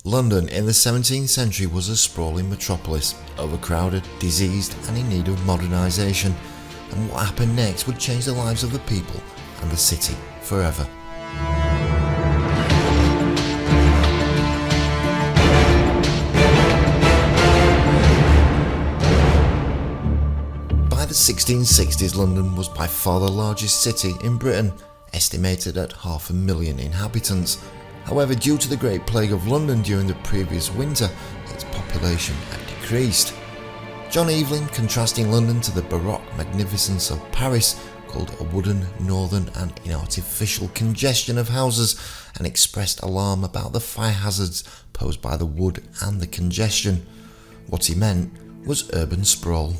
London in the 17th century was a sprawling metropolis, overcrowded, diseased and in need of modernisation, and what happened next would change the lives of the people and the city forever. By the 1660s, London was by far the largest city in Britain, estimated at 500,000 inhabitants. However, due to the Great Plague of London during the previous winter, its population had decreased. John Evelyn, contrasting London to the Baroque magnificence of Paris, called a wooden, northern and inartificial congestion of houses, and expressed alarm about the fire hazards posed by the wood and the congestion. What he meant was urban sprawl.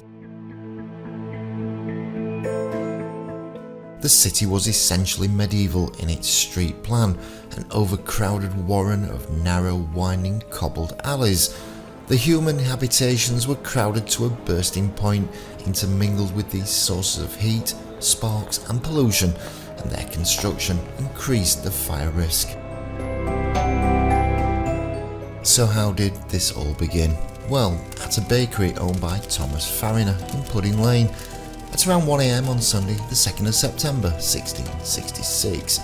The city was essentially medieval in its street plan, an overcrowded warren of narrow, winding, cobbled alleys. The human habitations were crowded to a bursting point, intermingled with these sources of heat, sparks and pollution, and their construction increased the fire risk. So how did this all begin? Well, at a bakery owned by Thomas Farriner in Pudding Lane, at around 1 AM on Sunday, the 2nd of September 1666.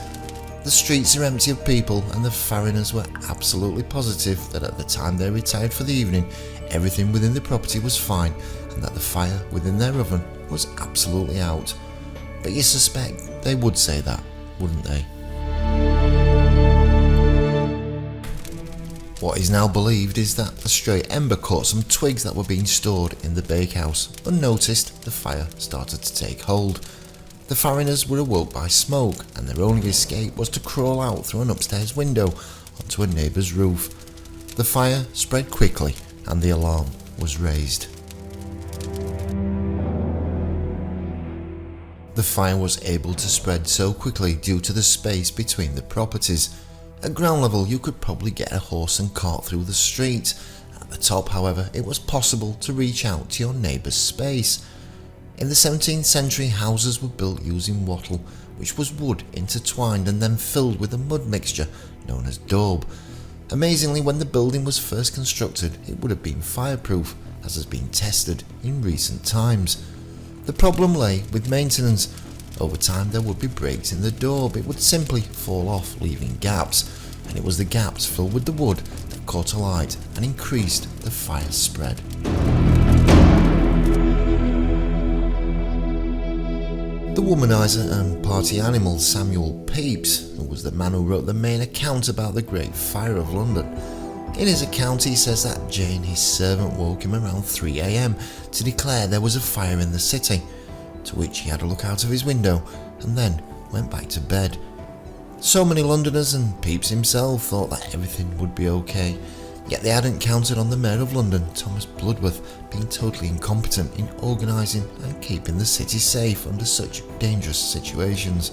The streets are empty of people, and the Farriners were absolutely positive that at the time they retired for the evening, everything within the property was fine and that the fire within their oven was absolutely out. But you suspect they would say that, wouldn't they? What is now believed is that a stray ember caught some twigs that were being stored in the bakehouse. Unnoticed, the fire started to take hold. The Farriners were awoke by smoke, and their only escape was to crawl out through an upstairs window onto a neighbour's roof. The fire spread quickly, and the alarm was raised. The fire was able to spread so quickly due to the space between the properties. At ground level, you could probably get a horse and cart through the street. At the top, however, it was possible to reach out to your neighbour's space. In the 17th century, houses were built using wattle, which was wood intertwined and then filled with a mud mixture known as daub. Amazingly, when the building was first constructed, it would have been fireproof, as has been tested in recent times. The problem lay with maintenance. Over time there would be breaks in the daub, it would simply fall off, leaving gaps, and it was the gaps filled with the wood that caught alight and increased the fire spread. The womanizer and party animal Samuel Peeps was the man who wrote the main account about the Great Fire of London. In his account he says that Jane, his servant, woke him around 3 AM to declare there was a fire in the city, to which he had a look out of his window and then went back to bed. So many Londoners and Peeps himself thought that everything would be okay, yet they hadn't counted on the Mayor of London, Thomas Bloodworth, being totally incompetent in organising and keeping the city safe under such dangerous situations.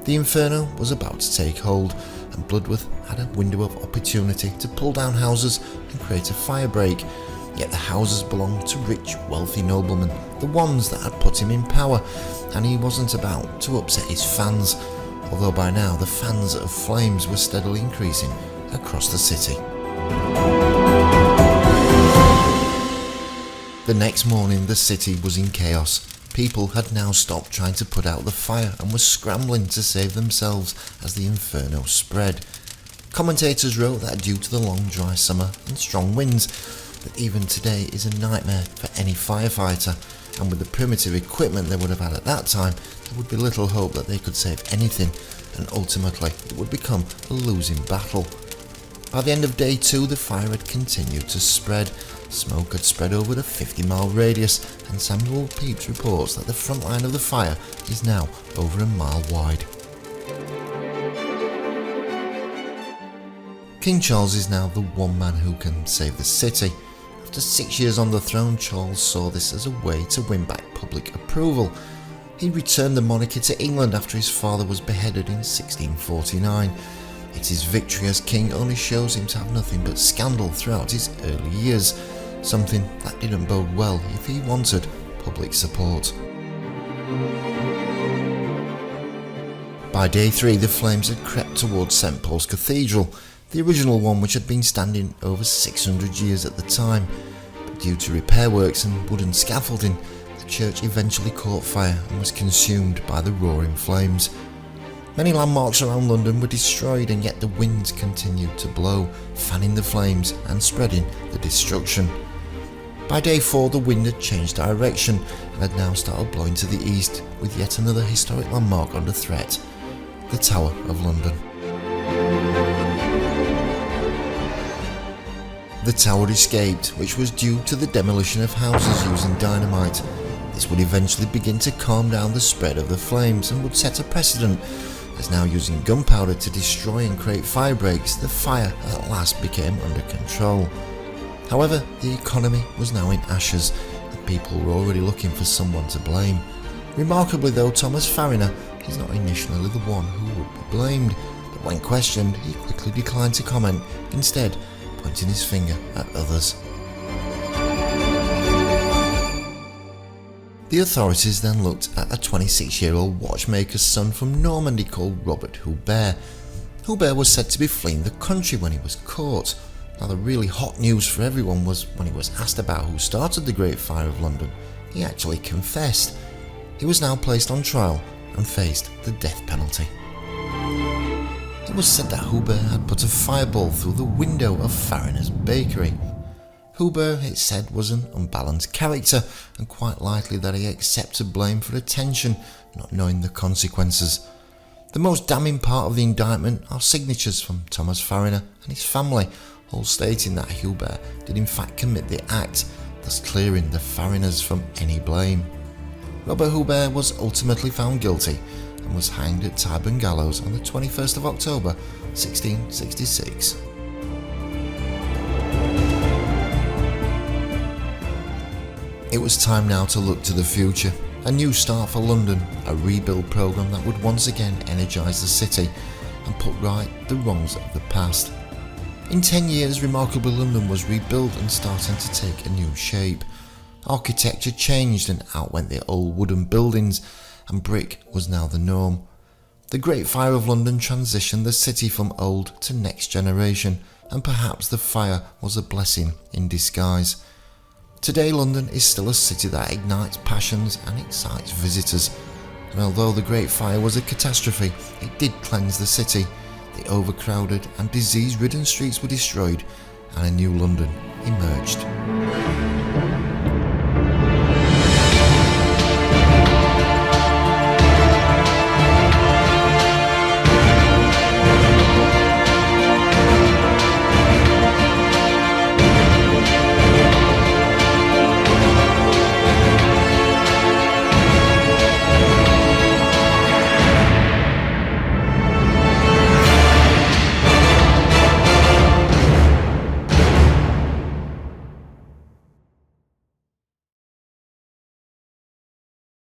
The Inferno was about to take hold, and Bloodworth had a window of opportunity to pull down houses and create a firebreak. Yet the houses belonged to rich, wealthy noblemen, the ones that had put him in power, and he wasn't about to upset his fans, although by now the fans of flames were steadily increasing across the city. The next morning the city was in chaos. People had now stopped trying to put out the fire and were scrambling to save themselves as the inferno spread. Commentators wrote that due to the long dry summer and strong winds, that even today is a nightmare for any firefighter, and with the primitive equipment they would have had at that time, there would be little hope that they could save anything, and ultimately it would become a losing battle. By the end of day 2, the fire had continued to spread. Smoke had spread over a 50-mile radius, and Samuel Pepys reports that the front line of the fire is now over a mile wide. King Charles is now the one man who can save the city. After 6 years on the throne, Charles saw this as a way to win back public approval. He returned the monarchy to England after his father was beheaded in 1649. Yet his victory as king only shows him to have nothing but scandal throughout his early years, something that didn't bode well if he wanted public support. By day 3, the flames had crept towards St Paul's Cathedral. the original one which had been standing over 600 years at the time, but due to repair works and wooden scaffolding, the church eventually caught fire and was consumed by the roaring flames. Many landmarks around London were destroyed, and yet the winds continued to blow, fanning the flames and spreading the destruction. By day 4, the wind had changed direction and had now started blowing to the east, with yet another historic landmark under threat, the Tower of London. The tower escaped, which was due to the demolition of houses using dynamite. This would eventually begin to calm down the spread of the flames and would set a precedent, as now using gunpowder to destroy and create fire breaks, the fire at last became under control. However, the economy was now in ashes, and people were already looking for someone to blame. Remarkably though, Thomas Farriner is not initially the one who would be blamed, but when questioned, he quickly declined to comment, instead pointing his finger at others. The authorities then looked at a 26-year-old watchmaker's son from Normandy called Robert Hubert. Hubert was said to be fleeing the country when he was caught. Now, the really hot news for everyone was when he was asked about who started the Great Fire of London, he actually confessed. He was now placed on trial and faced the death penalty. It was said that Hubert had put a fireball through the window of Farriner's bakery. Hubert, it said, was an unbalanced character, and quite likely that he accepted blame for attention, not knowing the consequences. The most damning part of the indictment are signatures from Thomas Farriner and his family, all stating that Hubert did in fact commit the act, thus clearing the Farriners from any blame. Robert Hubert was ultimately found guilty and was hanged at Tyburn Gallows on the 21st of October 1666. It was time now to look to the future. A new start for London, a rebuild programme that would once again energise the city and put right the wrongs of the past. In 10 years, remarkably, London was rebuilt and starting to take a new shape. Architecture changed and out went the old wooden buildings, and brick was now the norm. The Great Fire of London transitioned the city from old to next generation, and perhaps the fire was a blessing in disguise. Today, London is still a city that ignites passions and excites visitors, and although the Great Fire was a catastrophe, it did cleanse the city. The overcrowded and disease-ridden streets were destroyed, and a new London emerged.